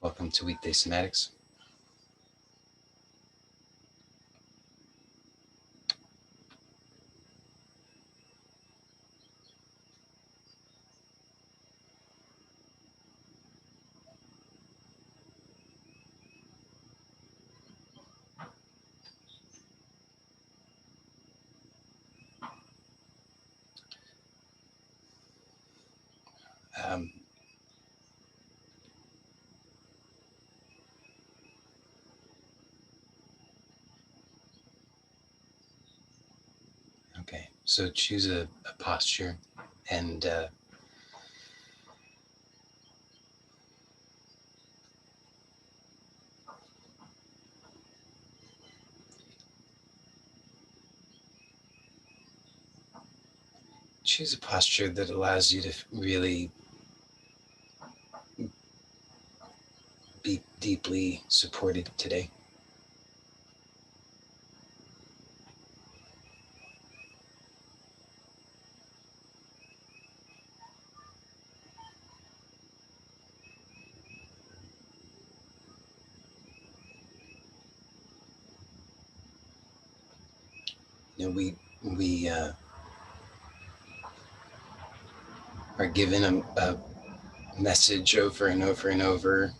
Welcome to Weekday Somatics. Um, okay, so choose a posture and choose a posture that allows you to really be deeply supported today. You know, we are given a message over and over and over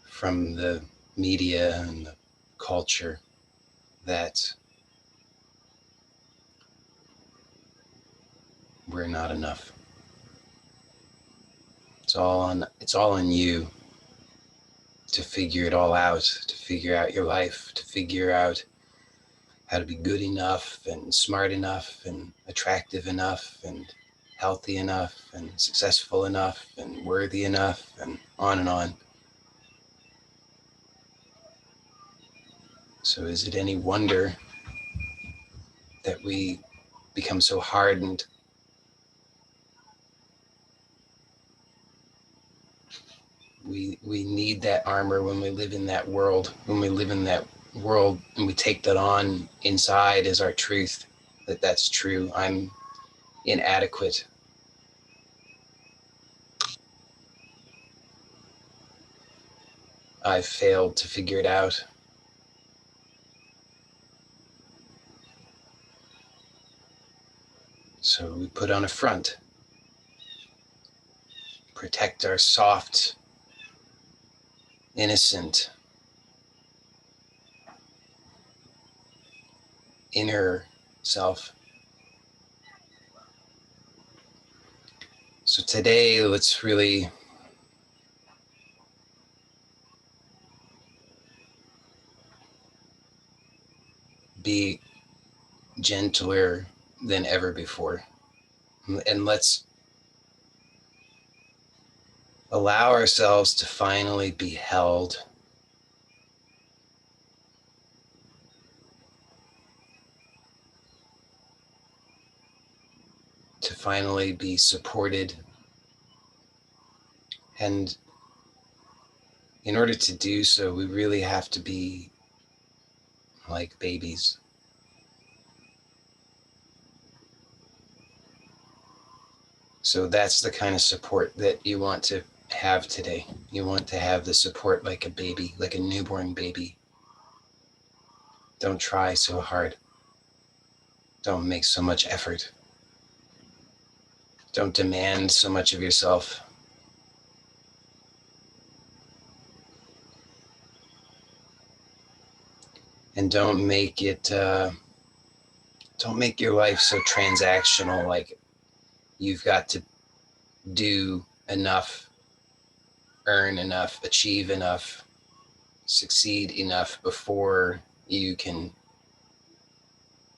from the media and the culture that we're not enough. It's all on you to figure it all out, to figure out your life, to figure out how to be good enough and smart enough and attractive enough and healthy enough and successful enough and worthy enough and on and on. So is it any wonder that we become so hardened? We need that armor when we live in that world, and we take that on inside as our truth, that's true. I'm inadequate. I've failed to figure it out. So we put on a front, protect our soft, innocent, inner self. So today, let's really be gentler than ever before. And let's allow ourselves to finally be held, to finally be supported. And in order to do so, we really have to be like babies. So that's the kind of support that you want to have today. You want to have the support like a baby, like a newborn baby. Don't try so hard. Don't make so much effort. Don't demand so much of yourself. And don't make your life so transactional, like you've got to do enough, earn enough, achieve enough, succeed enough before you can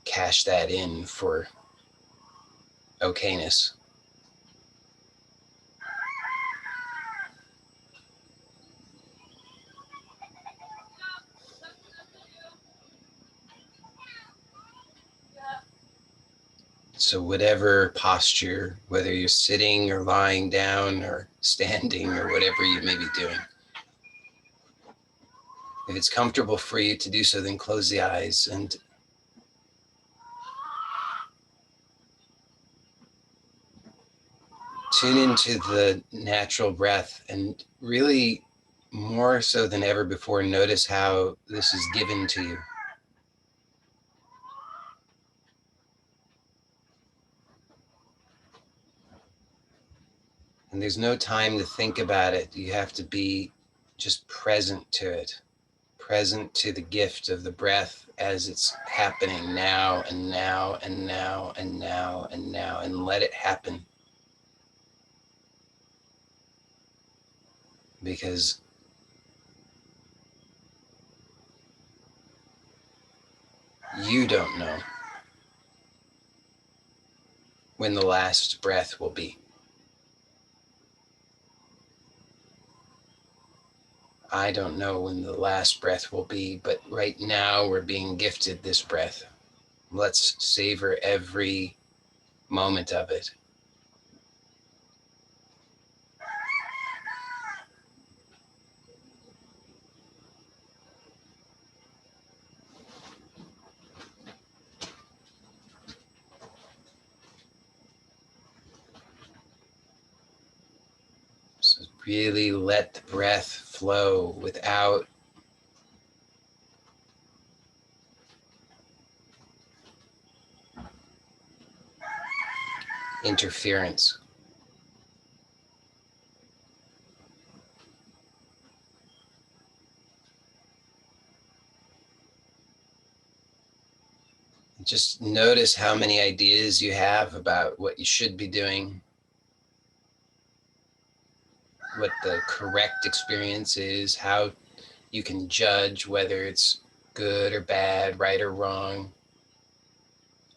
cash that in for okayness. So whatever posture, whether you're sitting or lying down or standing or whatever you may be doing, if it's comfortable for you to do so, then close the eyes and Tune into the natural breath, and really, more so than ever before, notice how this is given to you. And there's no time to think about it. You have to be just present to it, present to the gift of the breath as it's happening now and now and now and now and now, and let it happen. Because you don't know when the last breath will be. I don't know when the last breath will be, but right now we're being gifted this breath. Let's savor every moment of it. So really let the breath flow without interference. Just notice how many ideas you have about what you should be doing, what the correct experience is, how you can judge whether it's good or bad, right or wrong,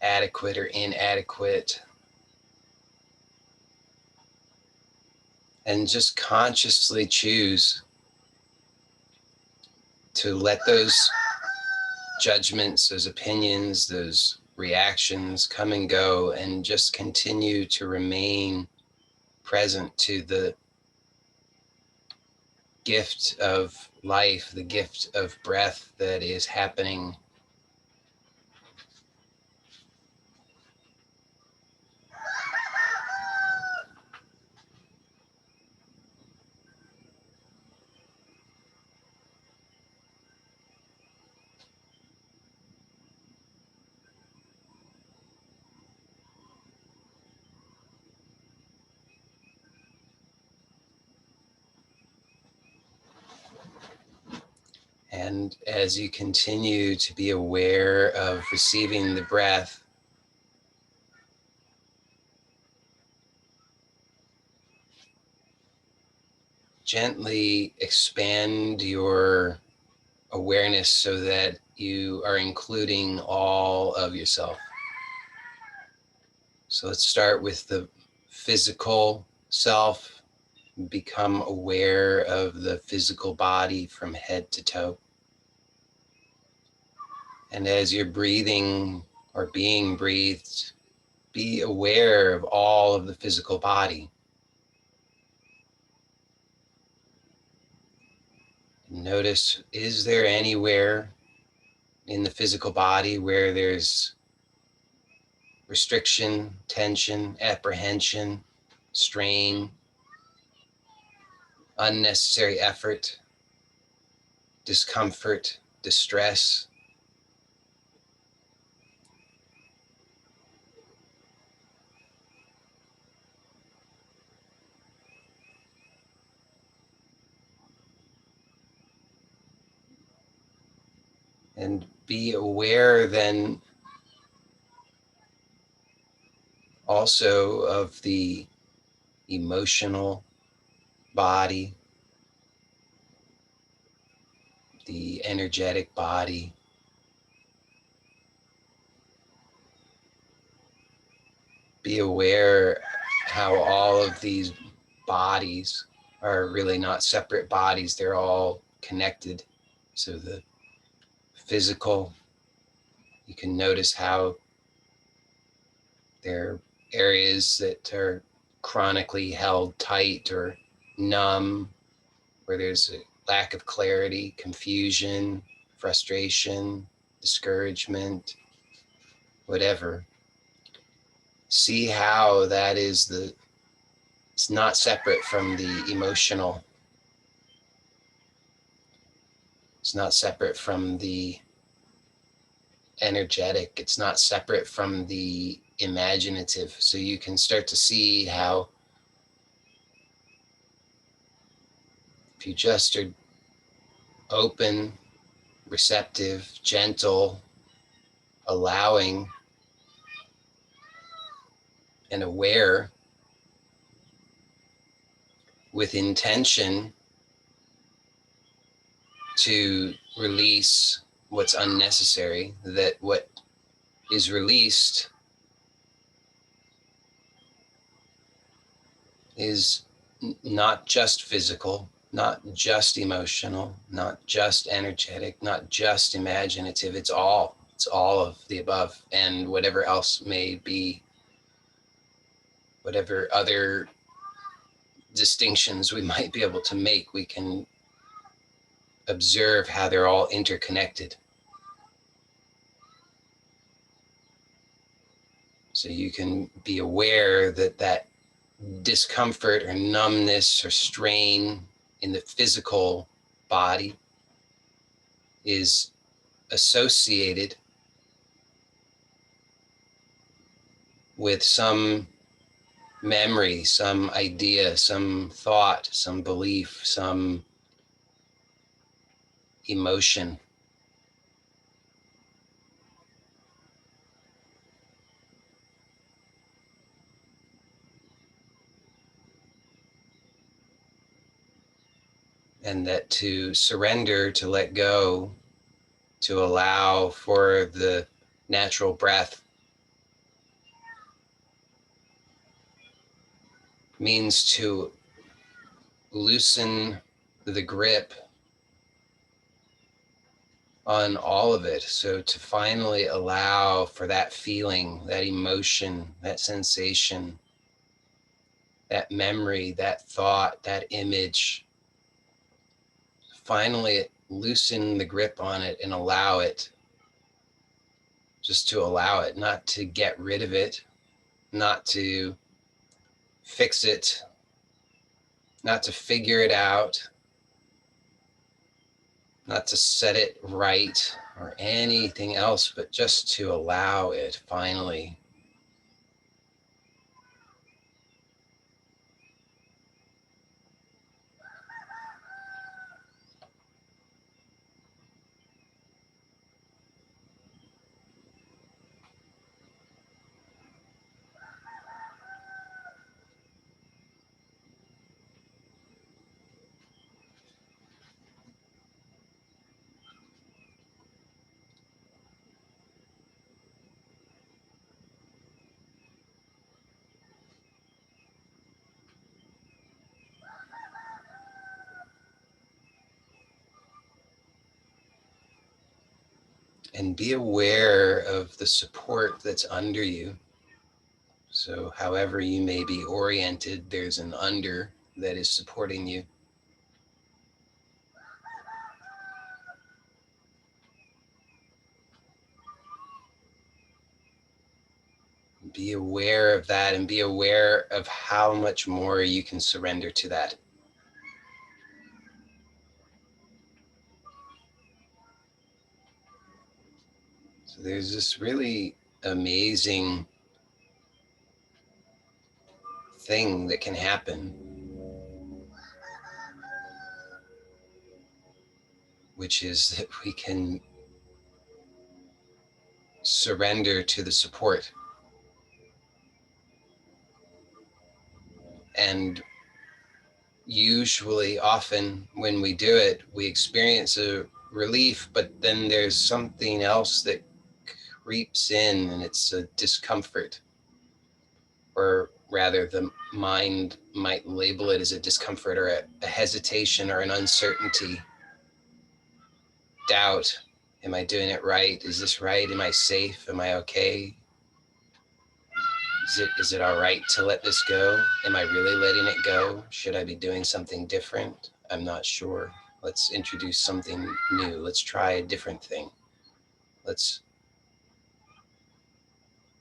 adequate or inadequate. And just consciously choose to let those judgments, those opinions, those reactions come and go, and just continue to remain present to the gift of life, the gift of breath that is happening. And as you continue to be aware of receiving the breath, gently expand your awareness so that you are including all of yourself. So let's start with the physical self. Become aware of the physical body from head to toe. And as you're breathing or being breathed, be aware of all of the physical body. Notice, is there anywhere in the physical body where there's restriction, tension, apprehension, strain, unnecessary effort, discomfort, distress? And be aware then also of the emotional body, the energetic body. Be aware how all of these bodies are really not separate bodies, they're all connected. So the physical, you can notice how there are areas that are chronically held tight or numb, where there's a lack of clarity, confusion, frustration, discouragement, whatever. See how that is the It's not separate from the emotional. It's not separate from the energetic. It's not separate from the imaginative. So you can start to see how if you just are open, receptive, gentle, allowing, and aware with intention to release what's unnecessary, that what is released is not just physical, not just emotional, not just energetic, not just imaginative. It's all of the above, and whatever else may be, whatever other distinctions we might be able to make, we can observe how they're all interconnected. So you can be aware that that discomfort or numbness or strain in the physical body is associated with some memory, some idea, some thought, some belief, some emotion. And that to surrender, to let go, to allow for the natural breath means to loosen the grip on all of it. So to finally allow for that feeling, that emotion, that sensation, that memory, that thought, that image, finally loosen the grip on it and allow it, just to allow it, not to get rid of it, not to fix it, not to figure it out, not to set it right or anything else, but just to allow it finally. And be aware of the support that's under you. So however you may be oriented, there's an under that is supporting you. Be aware of that and be aware of how much more you can surrender to that. So there's this really amazing thing that can happen, which is that we can surrender to the support. And usually, often when we do it, we experience a relief, but then there's something else that creeps in, and it's a discomfort. Or rather, the mind might label it as a discomfort or a hesitation or an uncertainty, doubt. Am I doing it right? Is this right? Am I safe? Am I okay? Is it all right to let this go? Am I really letting it go? Should I be doing something different? I'm not sure. Let's introduce something new. Let's try a different thing. Let's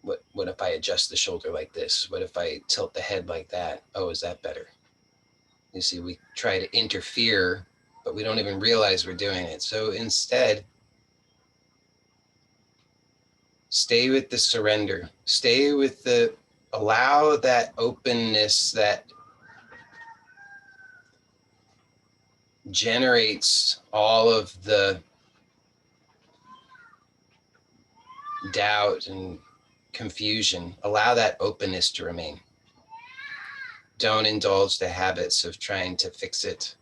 What if I adjust the shoulder like this? What if I tilt the head like that? Oh, is that better? You see, we try to interfere, but we don't even realize we're doing it. So instead, stay with the surrender. Stay with the, allow that openness that generates all of the doubt and confusion. Allow that openness to remain. Don't indulge the habits of trying to fix it.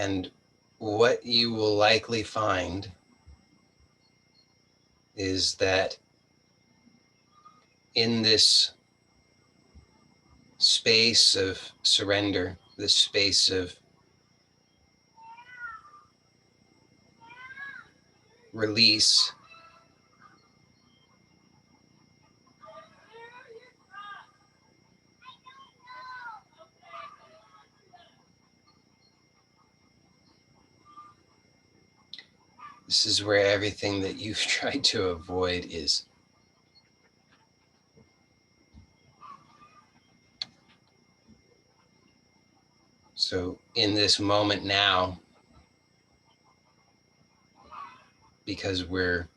And what you will likely find is that in this space of surrender, this space of release, this is where everything that you've tried to avoid is. So in this moment now, because we're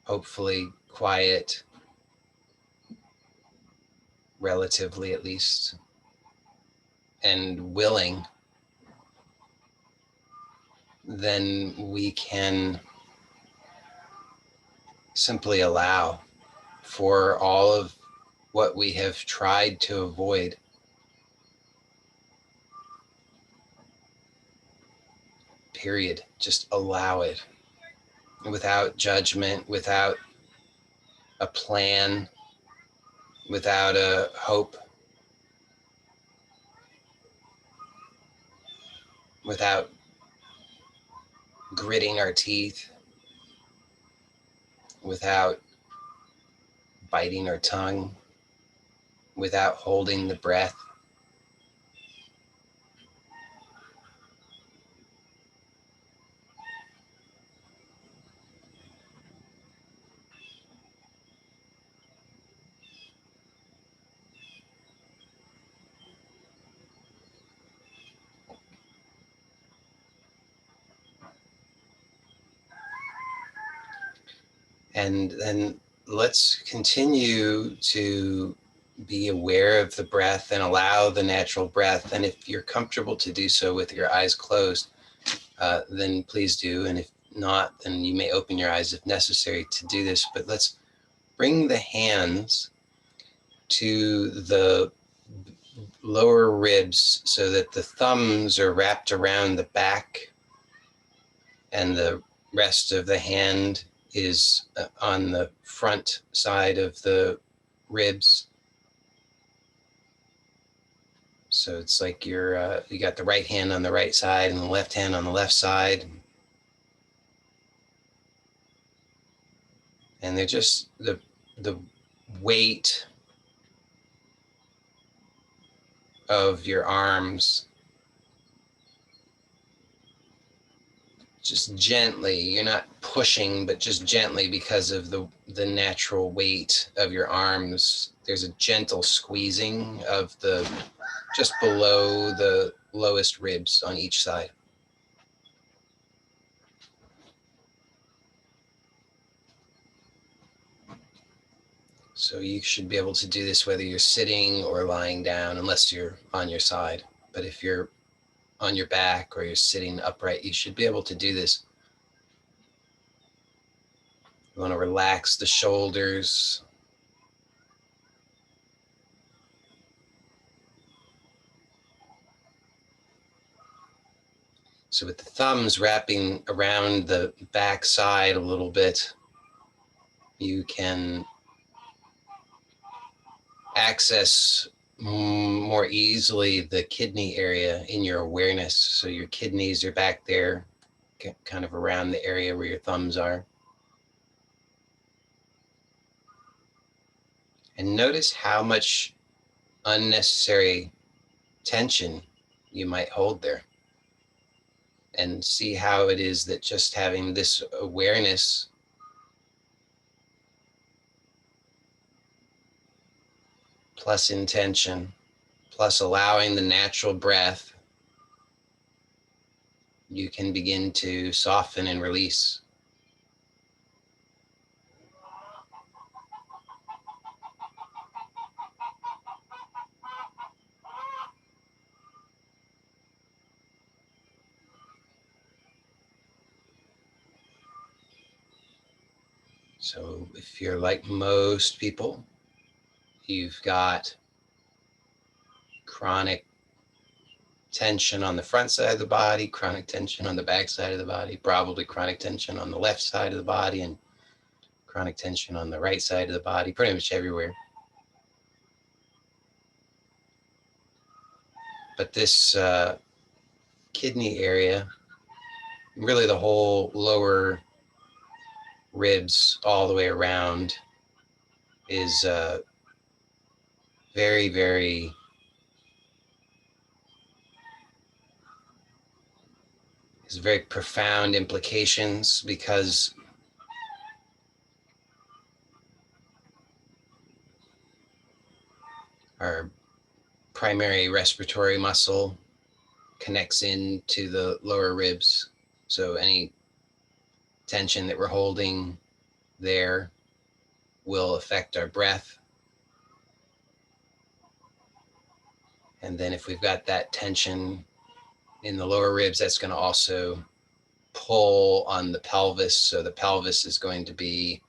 hopefully quiet, relatively at least, and willing, then we can simply allow for all of what we have tried to avoid. Period. Just allow it without judgment, without a plan, without a hope, without gritting our teeth, without biting our tongue, without holding the breath. And then let's continue to be aware of the breath and allow the natural breath. And if you're comfortable to do so with your eyes closed, then please do. And if not, then you may open your eyes if necessary to do this. But let's bring the hands to the lower ribs so that the thumbs are wrapped around the back and the rest of the hand is on the front side of the ribs. So it's like you got the right hand on the right side and the left hand on the left side. And they're just the weight of your arms, just gently. You're not pushing, but just gently because of the natural weight of your arms. There's a gentle squeezing of the just below the lowest ribs on each side. So you should be able to do this whether you're sitting or lying down, unless you're on your side. But if you're on your back or you're sitting upright, you should be able to do this. You want to relax the shoulders. So with the thumbs wrapping around the back side a little bit, you can access more easily the kidney area in your awareness. So your kidneys are back there, kind of around the area where your thumbs are. And notice how much unnecessary tension you might hold there. And see how it is that just having this awareness plus intention, plus allowing the natural breath, you can begin to soften and release. So if you're like most people, you've got chronic tension on the front side of the body, chronic tension on the back side of the body, probably chronic tension on the left side of the body, and chronic tension on the right side of the body, pretty much everywhere. But this kidney area, really the whole lower ribs all the way around, is very, very has very profound implications, because our primary respiratory muscle connects into the lower ribs. So any tension that we're holding there will affect our breath. And then if we've got that tension in the lower ribs, that's going to also pull on the pelvis. So the pelvis is going to be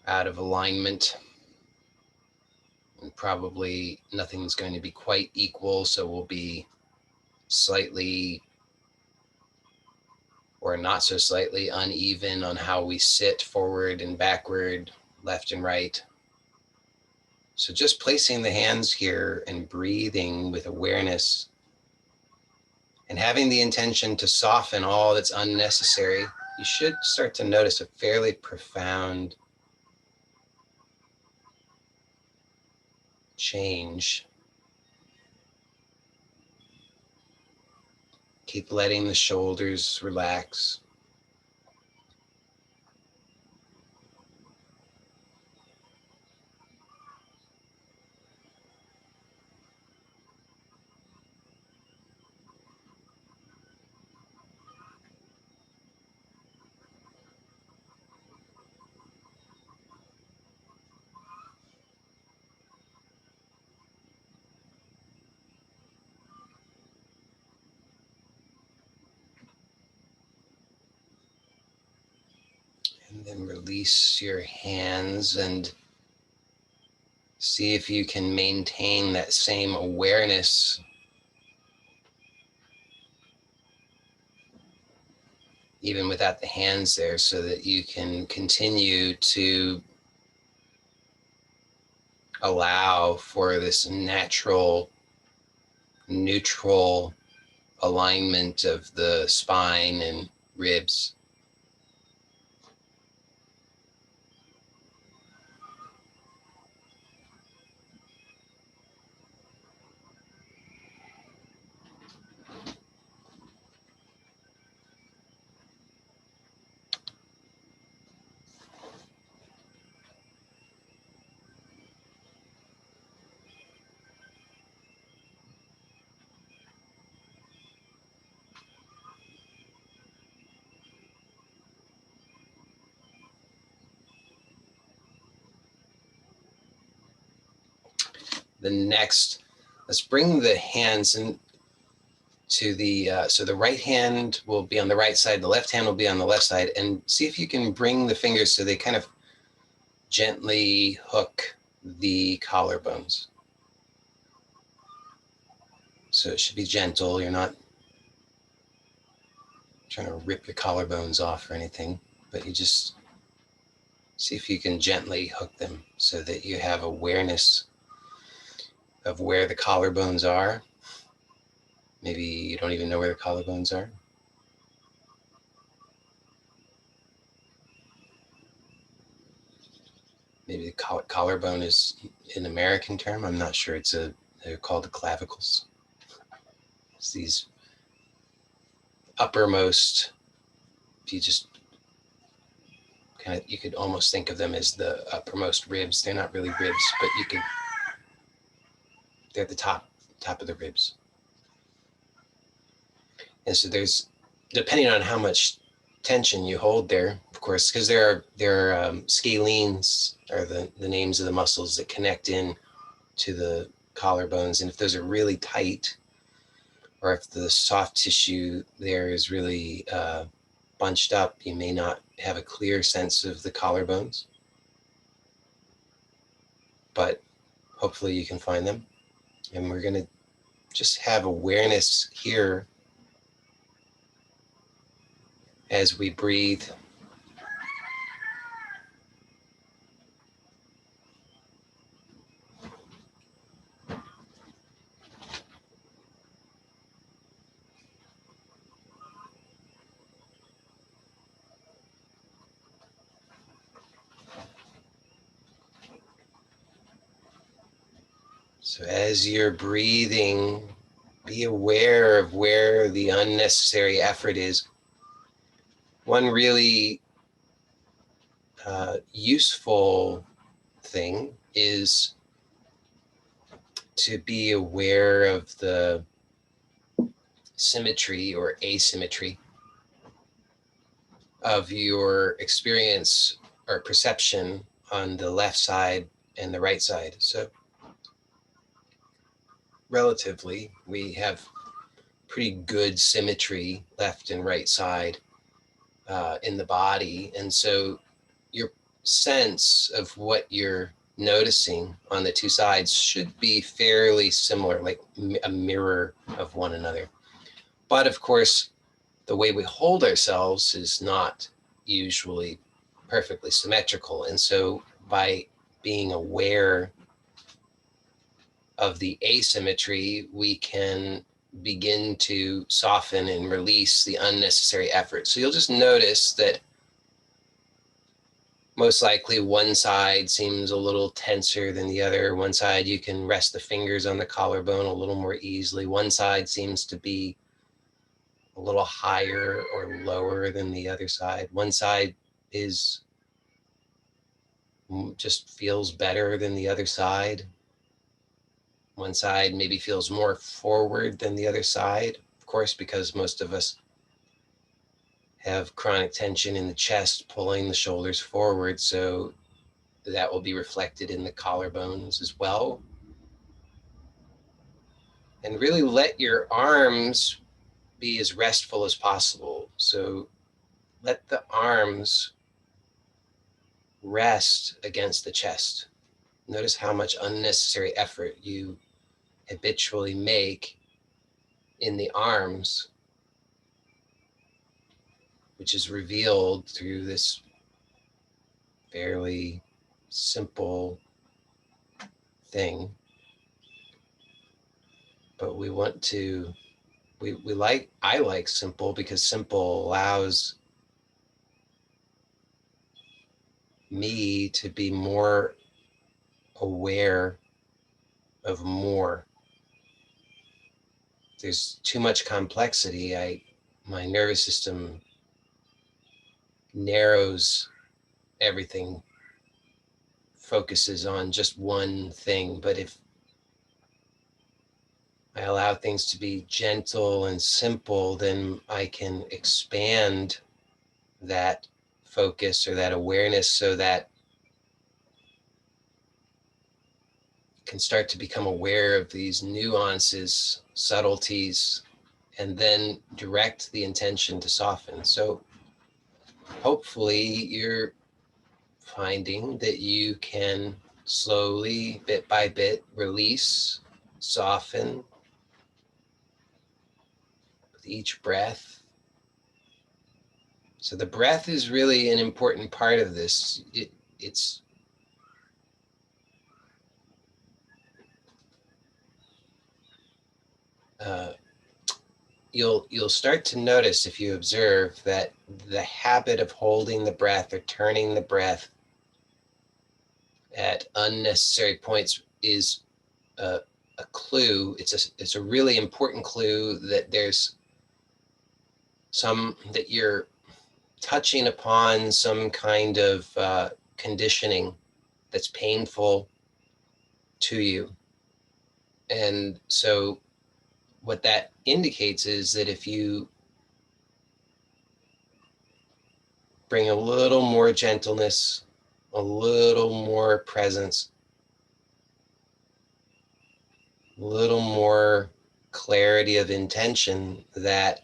out of alignment, and probably nothing's going to be quite equal. So we'll be slightly, or not so slightly, uneven on how we sit forward and backward, left and right. So just placing the hands here and breathing with awareness and having the intention to soften all that's unnecessary, you should start to notice a fairly profound change. Keep letting the shoulders relax. And then release your hands and see if you can maintain that same awareness even without the hands there, so that you can continue to allow for this natural, neutral alignment of the spine and ribs. The next, let's bring the hands in to the, so the right hand will be on the right side, the left hand will be on the left side, and see if you can bring the fingers so they kind of gently hook the collarbones. So it should be gentle. You're not trying to rip your collarbones off or anything, but you just See if you can gently hook them so that you have awareness of where the collarbones are. Maybe you don't even know where the collarbones are. Maybe the collarbone is an American term. I'm not sure. They're called the clavicles. It's these uppermost, if you just kind of, you could almost think of them as the uppermost ribs. They're not really ribs, but they're the top of the ribs. And so there's, depending on how much tension you hold there, of course, because there are scalenes are the names of the muscles that connect in to the collarbones. And if those are really tight, or if the soft tissue there is really bunched up, you may not have a clear sense of the collarbones. But hopefully you can find them. And we're going to just have awareness here as we breathe. So as you're breathing, be aware of where the unnecessary effort is. One really useful thing is to be aware of the symmetry or asymmetry of your experience or perception on the left side and the right side. So relatively, we have pretty good symmetry left and right side in the body. And so your sense of what you're noticing on the two sides should be fairly similar, like a mirror of one another. But of course, the way we hold ourselves is not usually perfectly symmetrical. And so by being aware of the asymmetry, we can begin to soften and release the unnecessary effort. So you'll just notice that most likely one side seems a little tenser than the other. One side you can rest the fingers on the collarbone a little more easily. One side seems to be a little higher or lower than the other side. One side is just feels better than the other side. One side maybe feels more forward than the other side, of course, because most of us have chronic tension in the chest, pulling the shoulders forward. So that will be reflected in the collarbones as well. And really let your arms be as restful as possible. So let the arms rest against the chest. Notice how much unnecessary effort you habitually make in the arms, which is revealed through this fairly simple thing. But we want to, I like simple because simple allows me to be more aware of more. There's too much complexity. My nervous system narrows everything, focuses on just one thing. But if I allow things to be gentle and simple, then I can expand that focus or that awareness so that I can start to become aware of these nuances, subtleties, and then direct the intention to soften. So hopefully you're finding that you can slowly, bit by bit, release, soften with each breath. So the breath is really an important part of this. it's you'll start to notice, if you observe, that the habit of holding the breath or turning the breath at unnecessary points is a clue. It's a really important clue that there's that you're touching upon some kind of conditioning that's painful to you. And so what that indicates is that if you bring a little more gentleness, a little more presence, a little more clarity of intention, that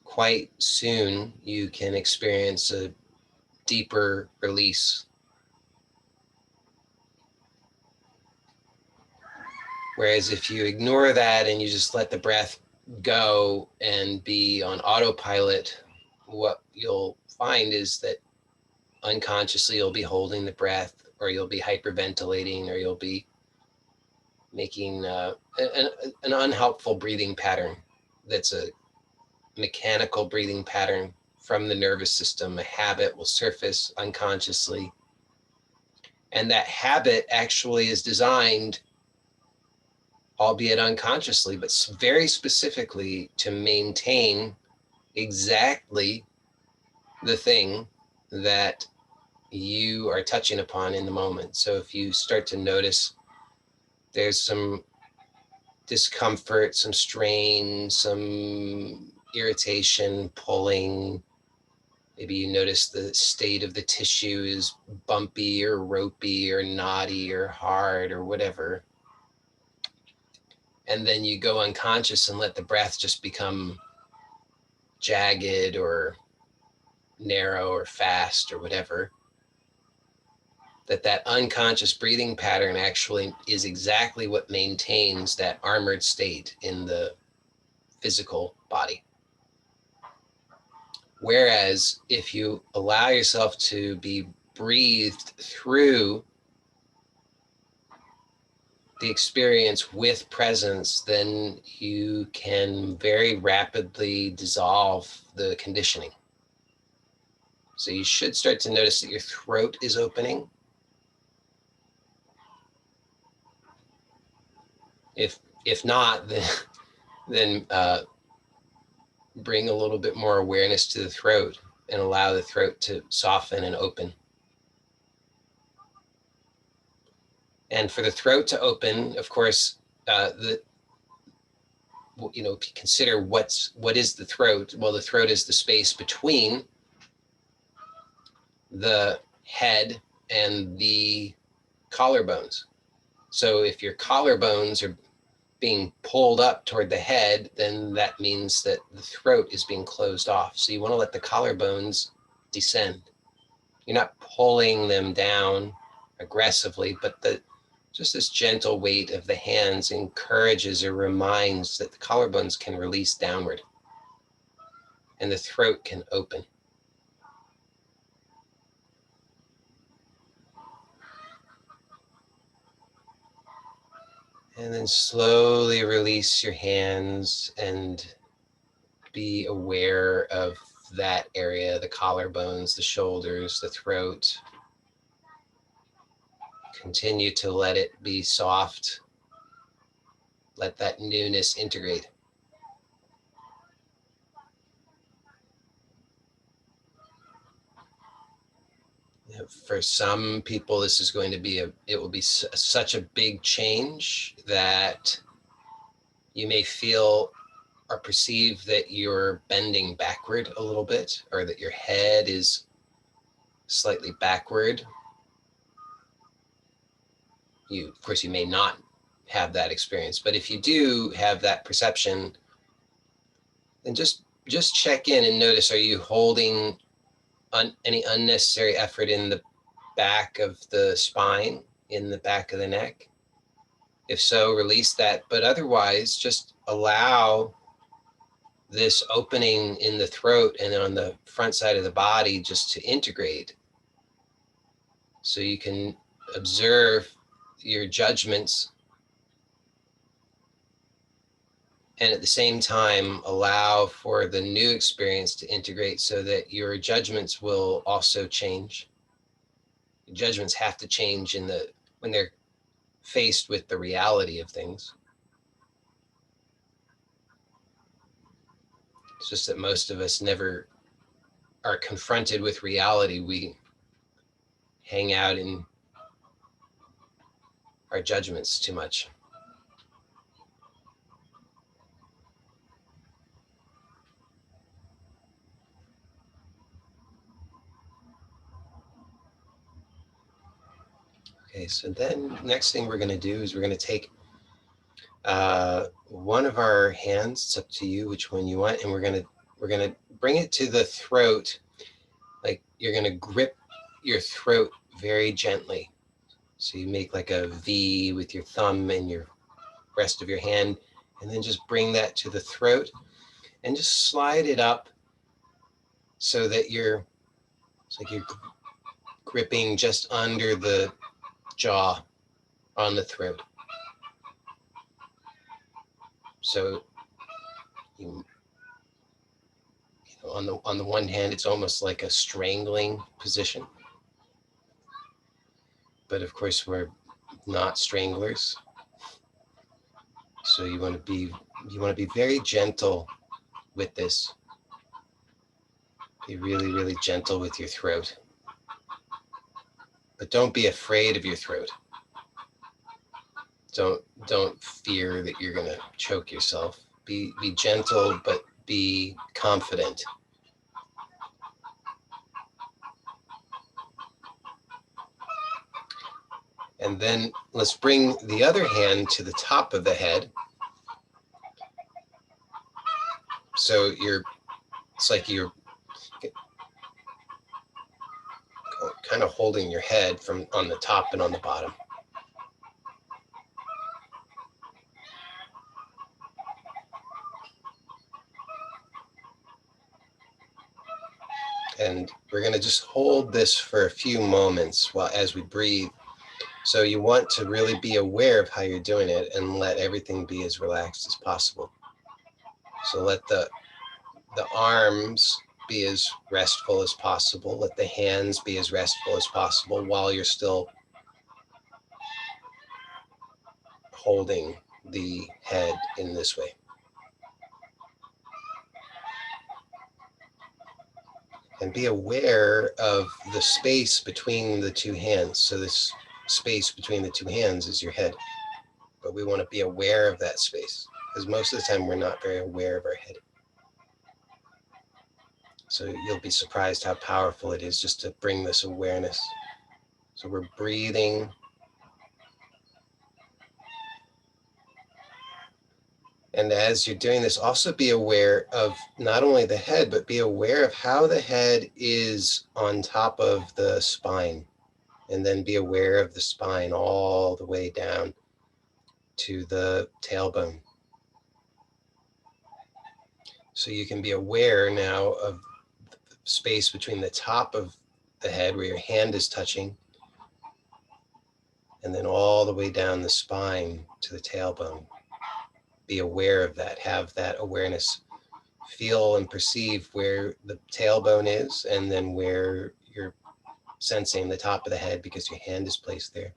quite soon you can experience a deeper release. Whereas if you ignore that and you just let the breath go and be on autopilot, what you'll find is that unconsciously you'll be holding the breath, or you'll be hyperventilating, or you'll be making an unhelpful breathing pattern that's a mechanical breathing pattern from the nervous system. A habit will surface unconsciously. And that habit actually is designed, albeit unconsciously, but very specifically, to maintain exactly the thing that you are touching upon in the moment. So if you start to notice there's some discomfort, some strain, some irritation, pulling, maybe you notice the state of the tissue is bumpy or ropey or knotty or hard or whatever, and then you go unconscious and let the breath just become jagged or narrow or fast or whatever, that unconscious breathing pattern actually is exactly what maintains that armored state in the physical body. Whereas if you allow yourself to be breathed through the experience with presence, then you can very rapidly dissolve the conditioning. So you should start to notice that your throat is opening. If not, then bring a little bit more awareness to the throat and allow the throat to soften and open. And for the throat to open, of course, if you consider what is the throat? Well, the throat is the space between the head and the collarbones. So if your collarbones are being pulled up toward the head, then that means that the throat is being closed off. So you want to let the collarbones descend. You're not pulling them down aggressively, but just this gentle weight of the hands encourages or reminds that the collarbones can release downward and the throat can open. And then slowly release your hands and be aware of that area, the collarbones, the shoulders, the throat. Continue to let it be soft. Let that newness integrate. For some people, this is going to be it will be such a big change that you may feel or perceive that you're bending backward a little bit, or that your head is slightly backward. Of course, you may not have that experience, but if you do have that perception, then just check in and notice, are you holding any unnecessary effort in the back of the spine, in the back of the neck? If so, release that. But otherwise, just allow this opening in the throat and on the front side of the body just to integrate. So you can observe your judgments and at the same time allow for the new experience to integrate so that your judgments will also change. Your judgments have to change when they're faced with the reality of things. It's just that most of us never are confronted with reality. We hang out in our judgments too much. Okay, so then next thing we're going to do is we're going to take one of our hands. It's up to you which one you want, and we're gonna bring it to the throat. Like you're gonna grip your throat very gently. So you make like a V with your thumb and your rest of your hand, and then just bring that to the throat and just slide it up so that it's like you're gripping just under the jaw on the throat. So you know, on the one hand, it's almost like a strangling position, but of course we're not stranglers. So you want to be very gentle with this. Be really, really gentle with your throat. But don't be afraid of your throat. Don't fear that you're gonna choke yourself. Be gentle, but be confident. And then let's bring the other hand to the top of the head. So it's like you're kind of holding your head from on the top and on the bottom. And we're going to just hold this for a few moments as we breathe. So you want to really be aware of how you're doing it and let everything be as relaxed as possible. So let the arms be as restful as possible. Let the hands be as restful as possible while you're still holding the head in this way. And be aware of the space between the two hands. So this space between the two hands is your head. But we want to be aware of that space because most of the time we're not very aware of our head. So you'll be surprised how powerful it is just to bring this awareness. So we're breathing. And as you're doing this, also be aware of not only the head, but be aware of how the head is on top of the spine. And then be aware of the spine all the way down to the tailbone. So you can be aware now of the space between the top of the head where your hand is touching, and then all the way down the spine to the tailbone. Be aware of that, have that awareness. Feel and perceive where the tailbone is and then where you're sensing the top of the head because your hand is placed there.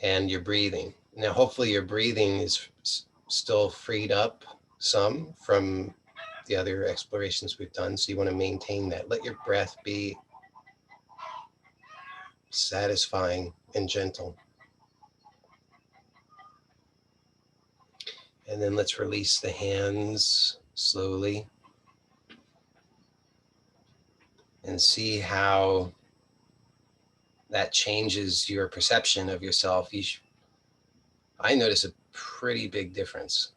And you're breathing. Now, hopefully your breathing is still freed up some from the other explorations we've done. So you want to maintain that. Let your breath be satisfying and gentle. And then let's release the hands slowly and see how that changes your perception of yourself. I notice a pretty big difference.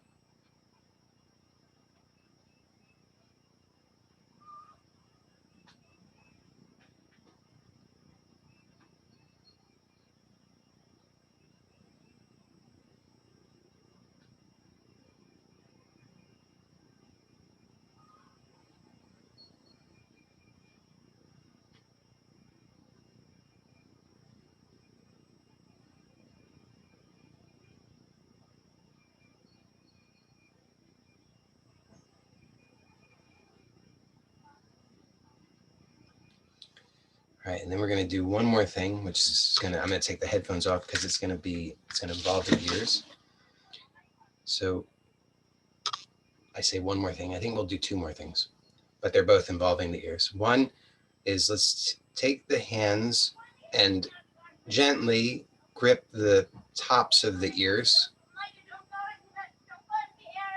All right, and then we're going to do one more thing, which is I'm going to take the headphones off because it's going to involve the ears. So I say one more thing. I think we'll do two more things, but they're both involving the ears. One is let's take the hands and gently grip the tops of the ears.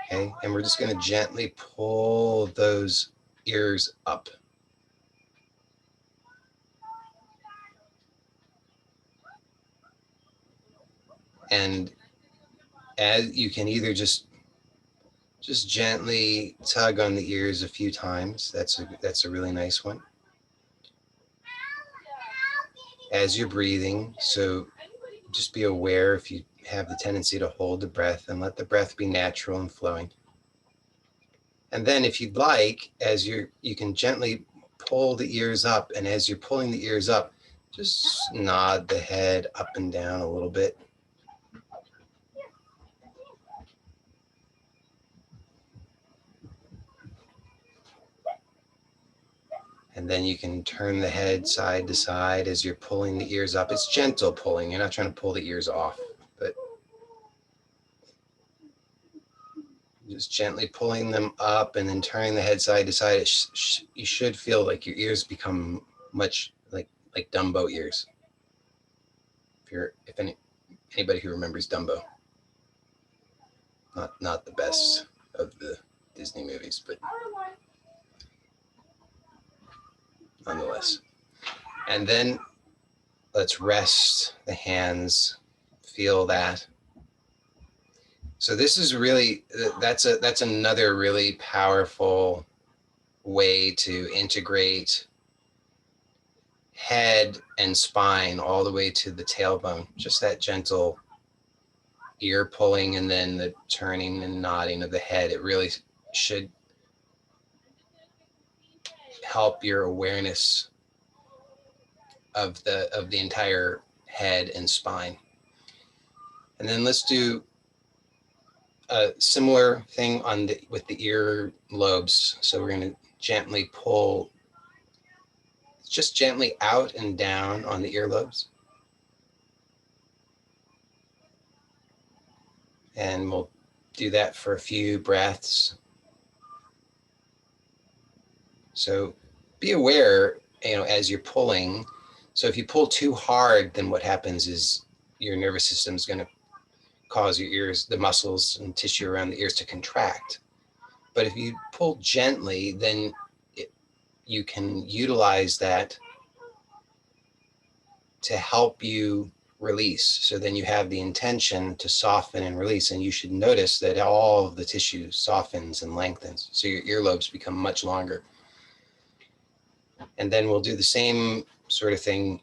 Okay, and we're just going to gently pull those ears up. And as you can either just gently tug on the ears a few times. That's a really nice one. As you're breathing, so just be aware if you have the tendency to hold the breath and let the breath be natural and flowing. And then if you'd like, you can gently pull the ears up, and as you're pulling the ears up, just nod the head up and down a little bit. And then you can turn the head side to side as you're pulling the ears up. It's gentle pulling. You're not trying to pull the ears off, but just gently pulling them up and then turning the head side to side. You should feel like your ears become much like Dumbo ears. If anybody who remembers Dumbo, not the best of the Disney movies, but nonetheless. And then let's rest the hands, feel that. So this is really, that's another really powerful way to integrate head and spine all the way to the tailbone. Just that gentle ear pulling and then the turning and nodding of the head. It really should help your awareness of the entire head and spine. And then let's do a similar thing with the ear lobes. So we're going to gently pull, just gently out and down on the earlobes. And we'll do that for a few breaths. So be aware, as you're pulling. So if you pull too hard, then what happens is your nervous system is going to cause your ears, the muscles and tissue around the ears to contract. But if you pull gently, then you can utilize that to help you release. So then you have the intention to soften and release, and you should notice that all of the tissue softens and lengthens. So your earlobes become much longer. And then we'll do the same sort of thing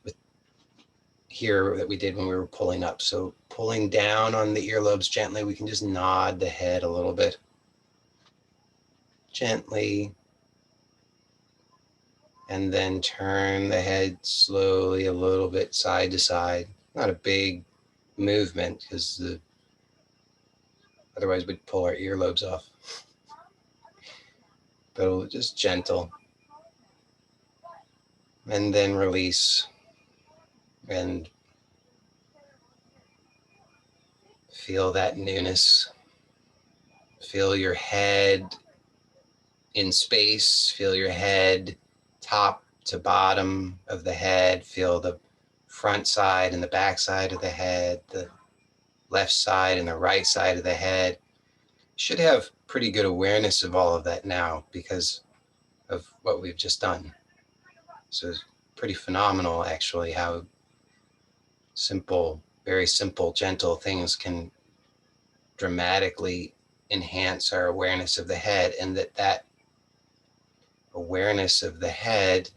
here that we did when we were pulling up. So pulling down on the earlobes gently, we can just nod the head a little bit. Gently. And then turn the head slowly a little bit side to side. Not a big movement because otherwise we'd pull our earlobes off. But just gentle. And then release. And feel that newness. Feel your head in space. Feel your head top to bottom of the head. Feel the front side and the back side of the head, the left side and the right side of the head. You should have pretty good awareness of all of that now because of what we've just done. So it's pretty phenomenal, actually, how simple, very simple, gentle things can dramatically enhance our awareness of the head, and that awareness of the head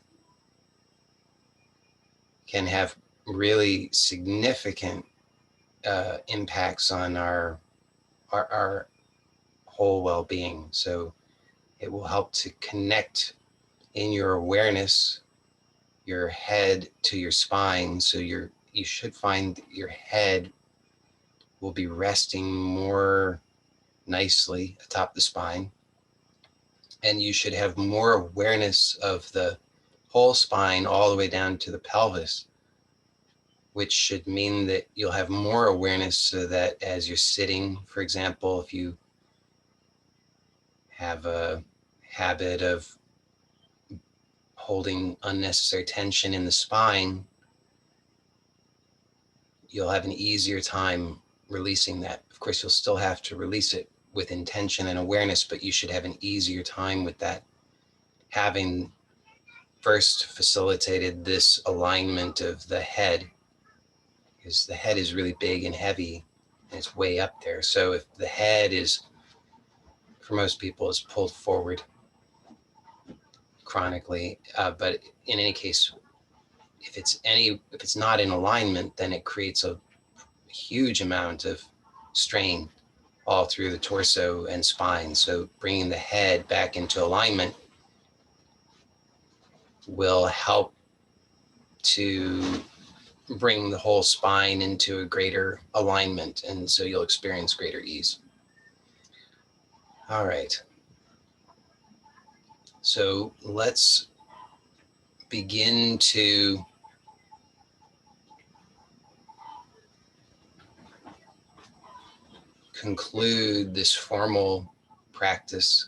can have really significant impacts on our whole well-being. So it will help to connect in your awareness your head to your spine. So you should find your head will be resting more nicely atop the spine, and you should have more awareness of the whole spine all the way down to the pelvis, which should mean that you'll have more awareness, so that as you're sitting, for example, if you have a habit of holding unnecessary tension in the spine, you'll have an easier time releasing that. Of course, you'll still have to release it with intention and awareness, but you should have an easier time with that, having first facilitated this alignment of the head, because the head is really big and heavy and it's way up there. So if the head is, for most people, is pulled forward chronically, but in any case, if it's not in alignment, then it creates a huge amount of strain all through the torso and spine. So bringing the head back into alignment will help to bring the whole spine into a greater alignment, and so you'll experience greater ease. All right. So let's begin to conclude this formal practice.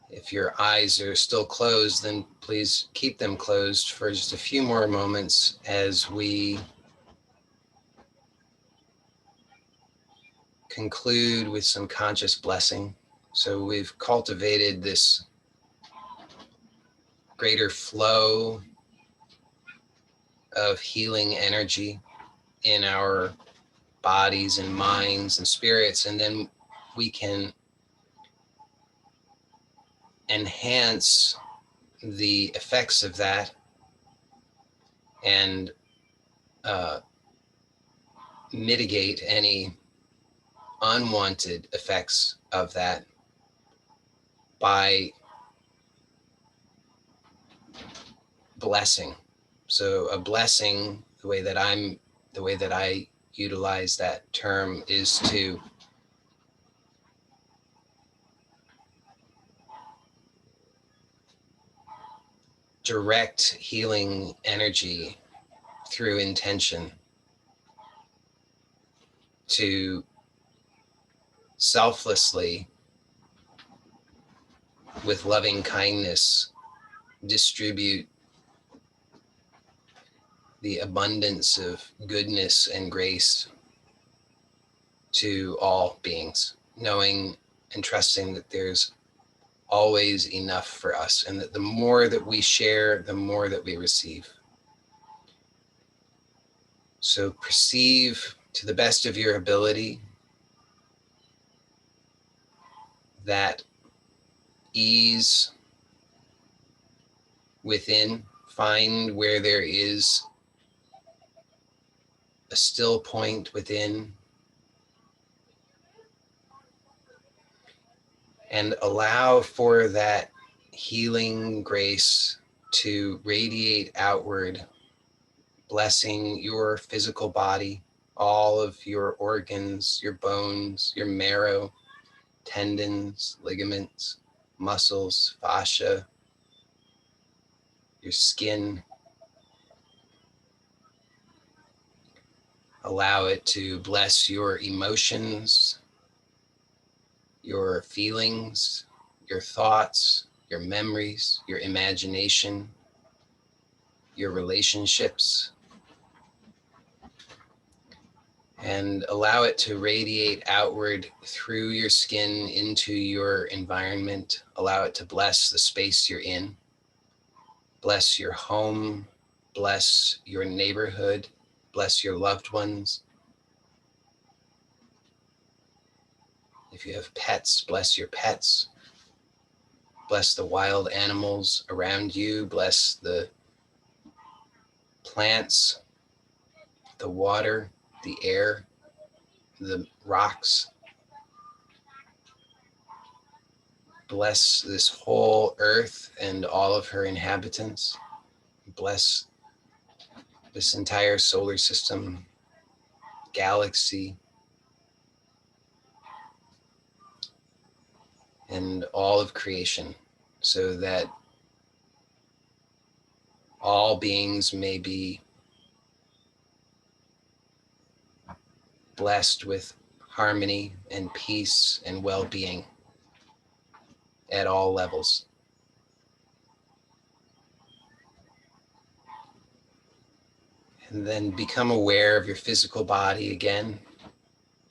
If your eyes are still closed, then please keep them closed for just a few more moments as we conclude with some conscious blessing. So we've cultivated this greater flow of healing energy in our bodies and minds and spirits, and then we can enhance the effects of that and mitigate any unwanted effects of that by blessing. So a blessing, the way that I utilize that term, is to direct healing energy through intention, to selflessly, with loving kindness, distribute the abundance of goodness and grace to all beings, knowing and trusting that there's always enough for us, and that the more that we share, the more that we receive. So perceive, to the best of your ability, that ease within. Find where there is a still point within, and allow for that healing grace to radiate outward, blessing your physical body, all of your organs, your bones, your marrow, tendons, ligaments, muscles, fascia, your skin. Allow it to bless your emotions, your feelings, your thoughts, your memories, your imagination, your relationships, and allow it to radiate outward through your skin into your environment. Allow it to bless the space you're in, bless your home, bless your neighborhood, bless your loved ones. If you have pets, bless your pets. Bless the wild animals around you. Bless the plants, the water, the air, the rocks. Bless this whole earth and all of her inhabitants. Bless this entire solar system, galaxy, and all of creation, so that all beings may be blessed with harmony and peace and well-being at all levels. And then become aware of your physical body again.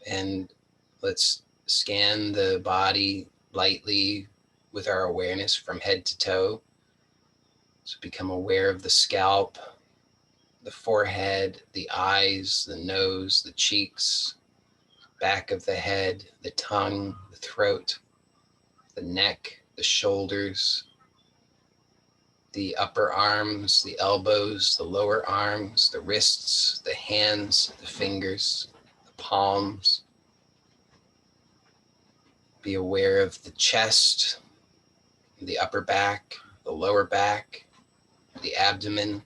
And let's scan the body lightly with our awareness from head to toe. So become aware of the scalp, the forehead, the eyes, the nose, the cheeks, back of the head, the tongue, the throat, the neck, the shoulders, the upper arms, the elbows, the lower arms, the wrists, the hands, the fingers, the palms. Be aware of the chest, the upper back, the lower back, the abdomen,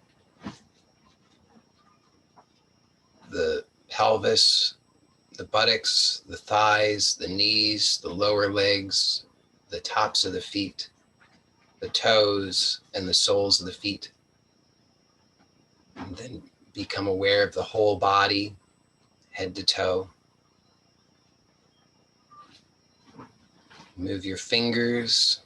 the pelvis, the buttocks, the thighs, the knees, the lower legs, the tops of the feet, the toes, and the soles of the feet. And then become aware of the whole body, head to toe. Move your fingers.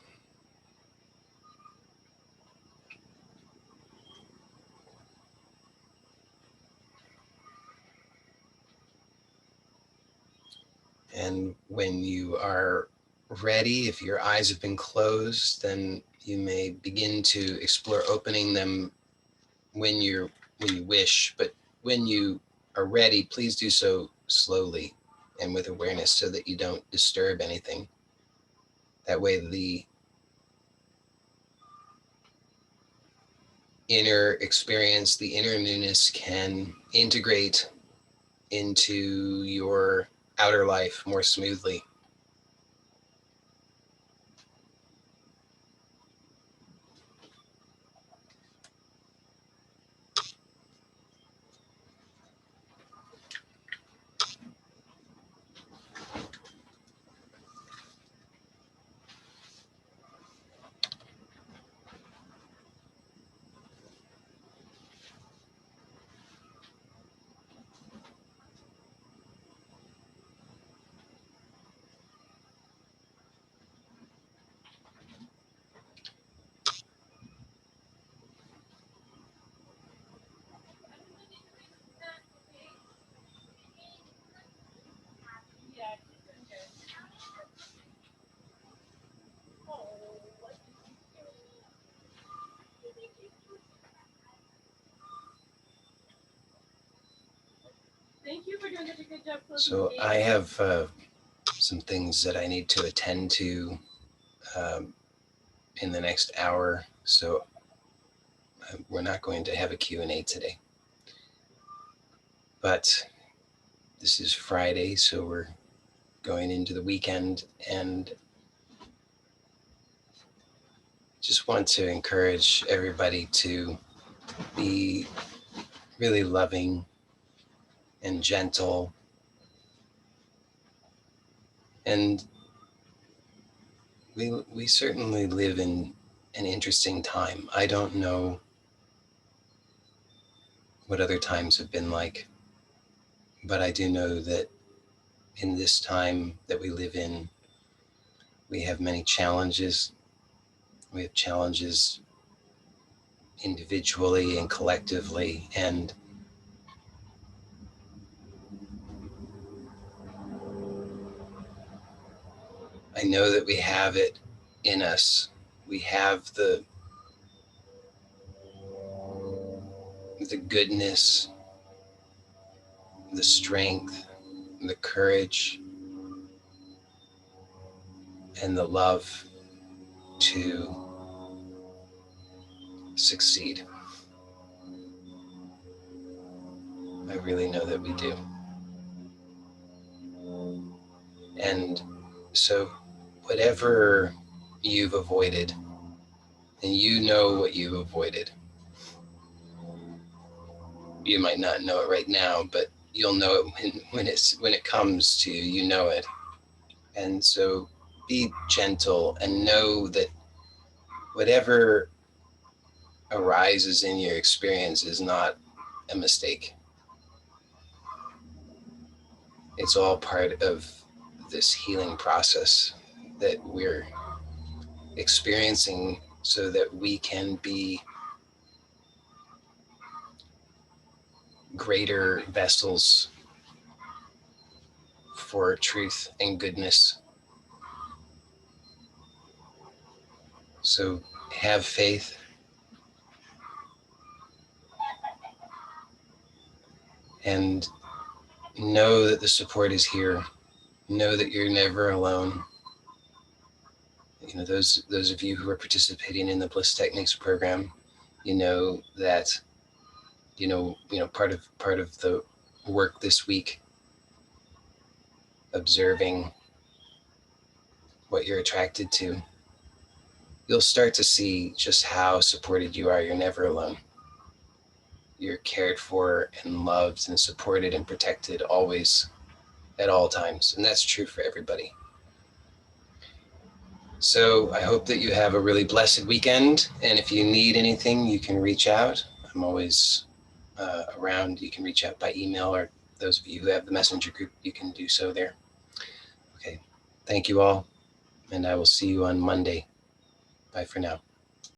And when you are ready, if your eyes have been closed, then you may begin to explore opening them when you wish. But when you are ready, please do so slowly and with awareness so that you don't disturb anything. That way the inner experience, the inner newness can integrate into your outer life more smoothly. Thank you for doing such a good job. So I have some things that I need to attend to um, in the next hour. So we're not going to have a Q&A today. But this is Friday, so we're going into the weekend, and just want to encourage everybody to be really loving and gentle. And we certainly live in an interesting time. I don't know what other times have been like, but I do know that in this time that we live in, we have many challenges. We have challenges individually and collectively, and I know that we have it in us. We have the goodness, the strength, the courage, and the love to succeed. I really know that we do. And so, whatever you've avoided, and you know what you've avoided, you might not know it right now, but you'll know it when it comes to you, you know it. And so be gentle and know that whatever arises in your experience is not a mistake. It's all part of this healing process that we're experiencing so that we can be greater vessels for truth and goodness. So have faith and know that the support is here. Know that you're never alone. Those of you who are participating in the Bliss Techniques program, you know that part of the work this week, observing what you're attracted to, you'll start to see just how supported you are. You're never alone. You're cared for and loved and supported and protected always, at all times. And that's true for everybody. So I hope that you have a really blessed weekend. And if you need anything, you can reach out. I'm always around. You can reach out by email, or those of you who have the messenger group, you can do so there. Okay. Thank you all. And I will see you on Monday. Bye for now.